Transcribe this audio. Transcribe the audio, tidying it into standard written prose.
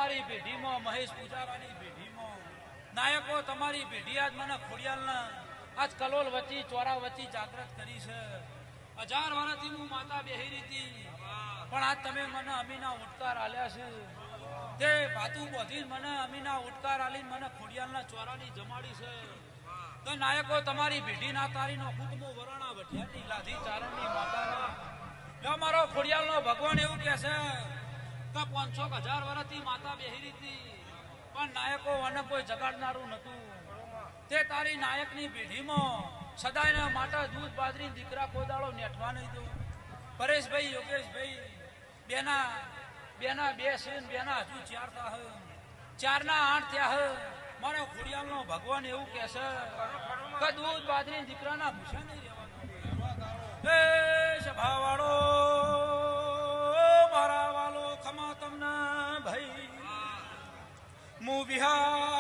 તમારી પેઢીમાં મહેશ પૂજારાની પેઢીમાં નાયકો તમારી પેઢી આજ મને ખોડિયાલના આજ કલોલ વચ્ચે ચોરા વચ્ચે જાગૃત કરી છે 1000 વર્ષથી હું માતા બેહી હતી પણ આજ તમે મને અમીના ઉટકાર આલ્યા છે તે ભાતું બોધી મને અમીના ઉટકાર આલી મને ખોડિયાલના ચોરાની જમાડી છે તો નાયકો તમારી પેઢી ના તારીનો કુટુંબો વરાણા વઢિયાની લાધી ચારણની માતાના મારો ખોડિયાલનો ભગવાન એવું કહે છે કે 500 વર્ષથી માતા બેહી હતી પણ નાયકો અને કોઈ જગાડનારું નતું તે તારી નાયકની પેઢીમાં સદાયના માટે દૂધ બાજરી દીકરા કોદાળો નેઠવા નહીં દઉં પરેશભાઈ યોગેશભાઈ બેના 2 છે બેના હજુ 4 થા 4ના 8 થયા મારો ખોડિયાલનો ભગવાન એવું કહે છે કે દૂધ બાજરી દીકરાના ભૂસા નહીં રહેવાના એ સભાવાળો મારા વાલો ખમા તમને ભાઈ હું વિહાર